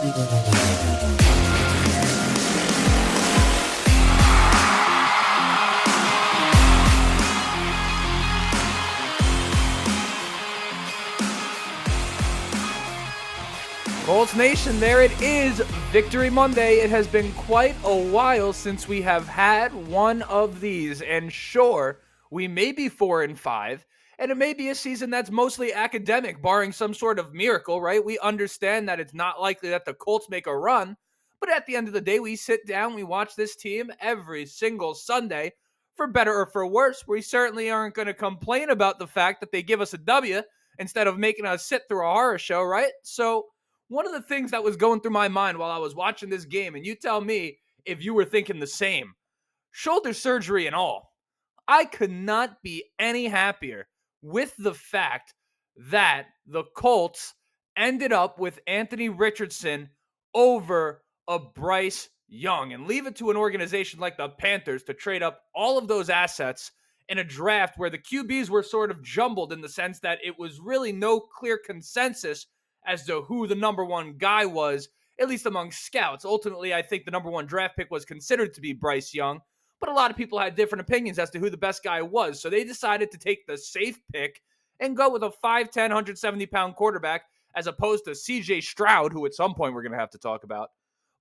Colts Nation, there it is, Victory Monday. It has been quite a while since we have had one of these, and sure, we may be 4-5, and it may be a season that's mostly academic, barring some sort of miracle, right? We understand that it's not likely that the Colts make a run, but at the end of the day, we sit down, we watch this team every single Sunday, for better or for worse. We certainly aren't going to complain about the fact that they give us a W instead of making us sit through a horror show, right? So, one of the things that was going through my mind while I was watching this game, and you tell me if you were thinking the same, shoulder surgery and all, I could not be any happier with the fact that the Colts ended up with Anthony Richardson over a Bryce Young, and leave it to an organization like the Panthers to trade up all of those assets in a draft where the QBs were sort of jumbled in the sense that it was really no clear consensus as to who the number one guy was, at least among scouts. Ultimately, I think the number one draft pick was considered to be Bryce Young, but a lot of people had different opinions as to who the best guy was. So they decided to take the safe pick and go with a 5'10", 170-pound quarterback as opposed to C.J. Stroud, who at some point we're going to have to talk about.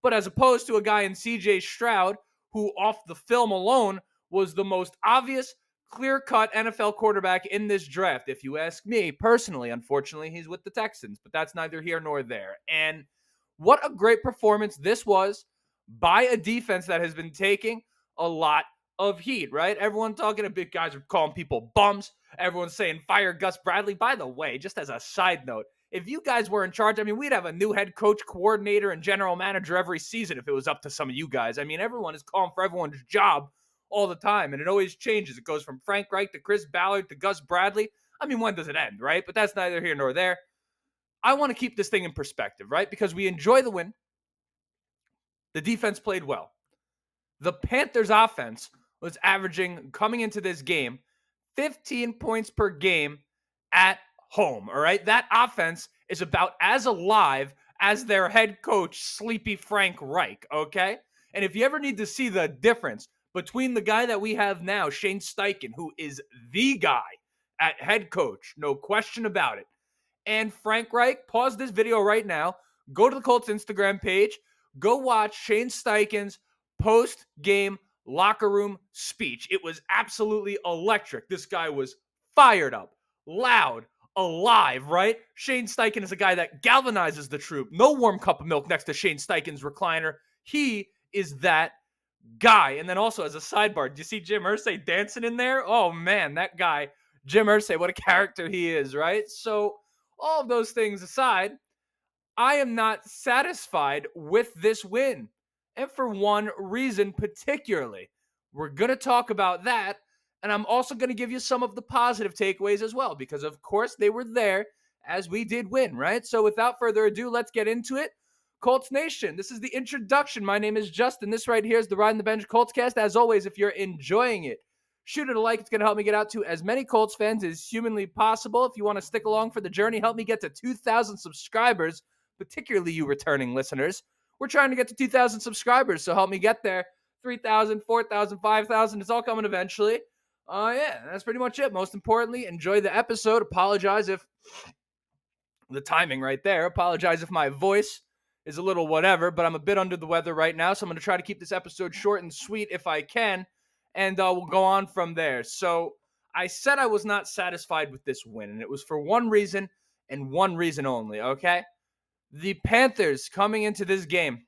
But as opposed to a guy in C.J. Stroud, who off the film alone was the most obvious, clear-cut NFL quarterback in this draft. If you ask me personally, unfortunately, he's with the Texans, but that's neither here nor there. And what a great performance this was by a defense that has been taking a lot of heat, right? Everyone talking to big guys are calling people bums. Everyone's saying fire Gus Bradley. By the way, just as a side note, if you guys were in charge, I mean, we'd have a new head coach, coordinator, and general manager every season if it was up to some of you guys. I mean, everyone is calling for everyone's job all the time, and it always changes. It goes from Frank Reich to Chris Ballard to Gus Bradley. I mean, when does it end, right? But that's neither here nor there. I want to keep this thing in perspective, right? Because we enjoy the win. The defense played well. The Panthers offense was averaging, coming into this game, 15 points per game at home, all right? That offense is about as alive as their head coach, Sleepy Frank Reich, okay? And if you ever need to see the difference between the guy that we have now, Shane Steichen, who is the guy at head coach, no question about it, and Frank Reich, pause this video right now, go to the Colts Instagram page, go watch Shane Steichen's post-game locker room speech. It was absolutely electric. This guy was fired up, loud, alive, right? Shane Steichen is a guy that galvanizes the troop. No warm cup of milk next to Shane Steichen's recliner. He is that guy. And then also as a sidebar, do you see Jim Irsay dancing in there? Oh man, that guy, Jim Irsay, what a character he is, right? So all of those things aside, I am not satisfied with this win. And for one reason particularly. We're going to talk about that. And I'm also going to give you some of the positive takeaways as well, because of course they were there as we did win, right? So without further ado, let's get into it. Colts Nation, this is the introduction. My name is Justin. This right here is the Ride on the Bench Colts cast. As always, if you're enjoying it, shoot it a like. It's going to help me get out to as many Colts fans as humanly possible. If you want to stick along for the journey, help me get to 2,000 subscribers, particularly you returning listeners. We're trying to get to 2,000 subscribers, so help me get there. 3,000, 4,000, 5,000. It's all coming eventually. Yeah, that's pretty much it. Most importantly, enjoy the episode. Apologize if the timing right there. Apologize if my voice is a little whatever, but I'm a bit under the weather right now, so I'm going to try to keep this episode short and sweet if I can, and we'll go on from there. So I said I was not satisfied with this win, and it was for one reason and one reason only, okay? The Panthers coming into this game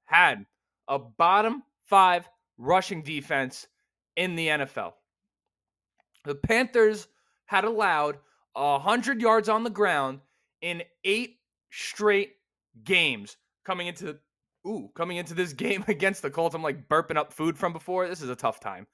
had a bottom 5 rushing defense in the NFL. The Panthers had allowed 100 yards on the ground in 8 straight games coming into this game against the Colts. I'm like burping up food from before. This is a tough time.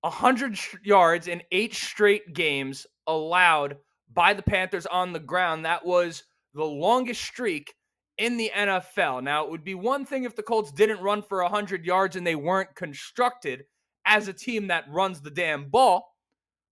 100 yards in 8 straight games allowed by the Panthers on the ground. That was the longest streak in the NFL. Now, it would be one thing if the Colts didn't run for 100 yards and they weren't constructed as a team that runs the damn ball,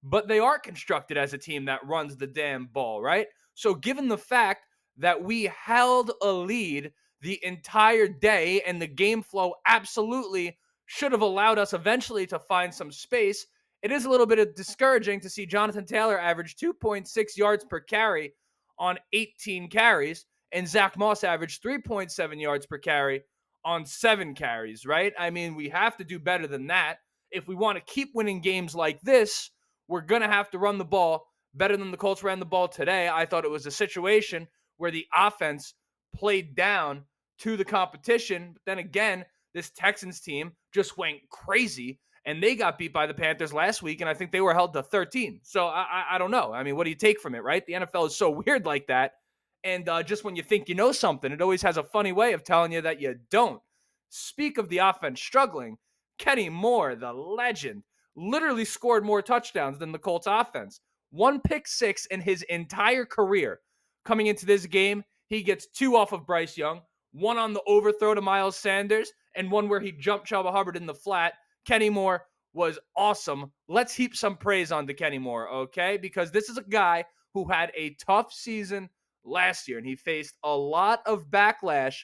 but they are constructed as a team that runs the damn ball, right? So given the fact that we held a lead the entire day, and the game flow absolutely should have allowed us eventually to find some space. It is a little bit discouraging to see Jonathan Taylor average 2.6 yards per carry on 18 carries, and Zach Moss averaged 3.7 yards per carry on 7 carries, right? I mean, we have to do better than that. If we want to keep winning games like this, we're going to have to run the ball better than the Colts ran the ball today. I thought it was a situation where the offense played down to the competition. But then again, this Texans team just went crazy, and they got beat by the Panthers last week, and I think they were held to 13. So I don't know. I mean, what do you take from it, right? The NFL is so weird like that. And just when you think you know something, it always has a funny way of telling you that you don't. Speak of the offense struggling. Kenny Moore, the legend, literally scored more touchdowns than the Colts offense. One pick six in his entire career. Coming into this game, he gets 2 off of Bryce Young, 1 on the overthrow to Miles Sanders, and 1 where he jumped Chuba Hubbard in the flat. Kenny Moore was awesome. Let's heap some praise on to Kenny Moore, okay? Because this is a guy who had a tough season last year, and he faced a lot of backlash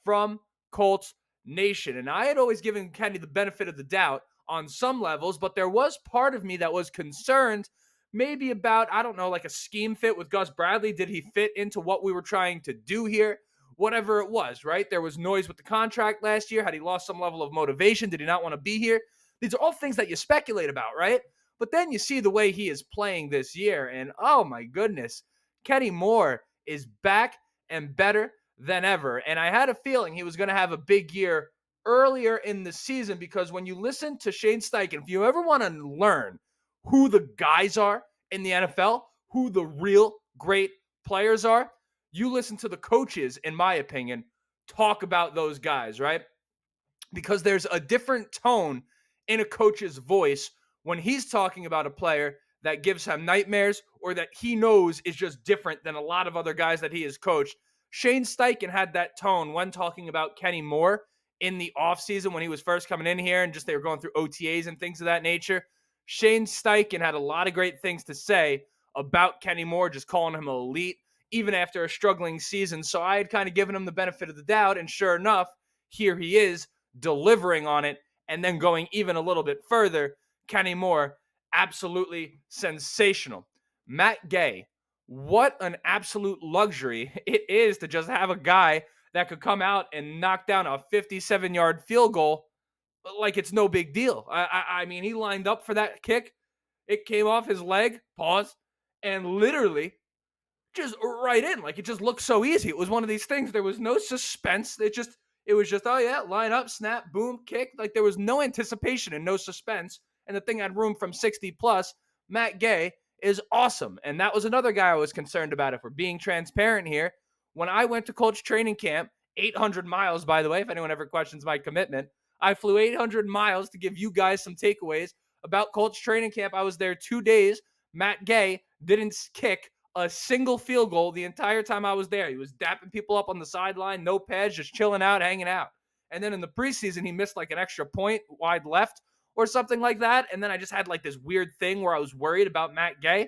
from Colts Nation. And I had always given Kenny the benefit of the doubt on some levels, but there was part of me that was concerned maybe about, I don't know, like a scheme fit with Gus Bradley. Did he fit into what we were trying to do here? Whatever it was, right? There was noise with the contract last year. Had he lost some level of motivation? Did he not want to be here? These are all things that you speculate about, right? But then you see the way he is playing this year, and oh my goodness, Kenny Moore is back and better than ever. And I had a feeling he was going to have a big year earlier in the season, because when you listen to Shane Steichen, if you ever want to learn who the guys are in the NFL, who the real great players are, you listen to the coaches, in my opinion, talk about those guys, right? Because there's a different tone in a coach's voice when he's talking about a player that gives him nightmares or that he knows is just different than a lot of other guys that he has coached. Shane Steichen had that tone when talking about Kenny Moore in the offseason when he was first coming in here, and just they were going through OTAs and things of that nature. Shane Steichen had a lot of great things to say about Kenny Moore, just calling him elite, even after a struggling season. So I had kind of given him the benefit of the doubt, and sure enough, here he is delivering on it. And then going even a little bit further, Kenny Moore, absolutely sensational. Matt Gay, what an absolute luxury it is to just have a guy that could come out and knock down a 57-yard field goal like it's no big deal. I mean, he lined up for that kick. It came off his leg, pause, and literally just right in. Like, it just looked so easy. It was one of these things. There was no suspense. It was just, oh yeah, line up, snap, boom, kick. Like, there was no anticipation and no suspense. And the thing had room from 60 plus. Matt Gay is awesome. And that was another guy I was concerned about, if we're being transparent here. When I went to Colts training camp, 800 miles, by the way, if anyone ever questions my commitment, I flew 800 miles to give you guys some takeaways about Colts training camp. I was there 2 days. Matt Gay didn't kick a single field goal the entire time I was there. He was dapping people up on the sideline, no pads, just chilling out, hanging out. And then in the preseason, he missed like an extra point wide left or something like that. And then I just had like this weird thing where I was worried about Matt Gay.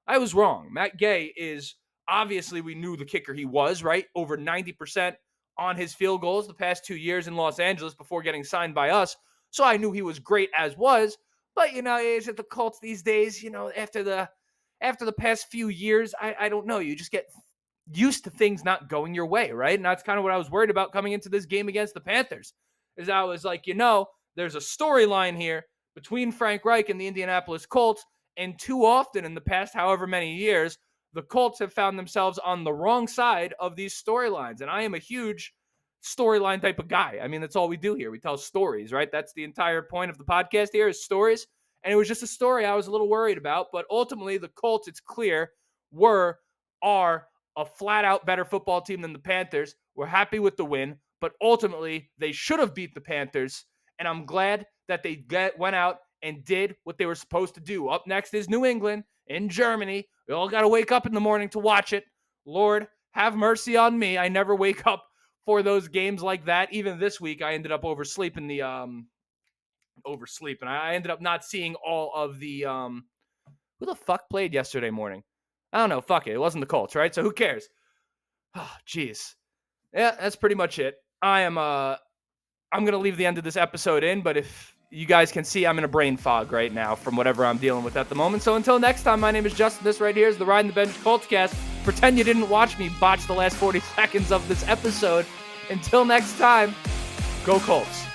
I was wrong. Matt Gay is, obviously, we knew the kicker he was, right? Over 90% on his field goals the past 2 years in Los Angeles before getting signed by us. So I knew he was great as was. But, it's at the Colts these days, after the past few years, I don't know. You just get used to things not going your way, right? And that's kind of what I was worried about coming into this game against the Panthers, is I was like, there's a storyline here between Frank Reich and the Indianapolis Colts, and too often in the past however many years, the Colts have found themselves on the wrong side of these storylines. And I am a huge storyline type of guy. I mean, that's all we do here. We tell stories, right? That's the entire point of the podcast here, is stories. And it was just a story I was a little worried about. But ultimately, the Colts, it's clear, are a flat out better football team than the Panthers. We're happy with the win, but ultimately, they should have beat the Panthers. And I'm glad that they went out and did what they were supposed to do. Up next is New England in Germany. We all got to wake up in the morning to watch it. Lord, have mercy on me. I never wake up for those games like that. Even this week, I ended up oversleeping. I ended up not seeing all of the who the fuck played yesterday morning? I don't know. Fuck it. It wasn't the Colts, right? So who cares? Oh, jeez. Yeah, that's pretty much it. I'm gonna leave the end of this episode in, but if you guys can see, I'm in a brain fog right now from whatever I'm dealing with at the moment. So until next time, my name is Justin. This right here is the Riding the Bench Coltscast. Pretend you didn't watch me botch the last 40 seconds of this episode. Until next time, go Colts.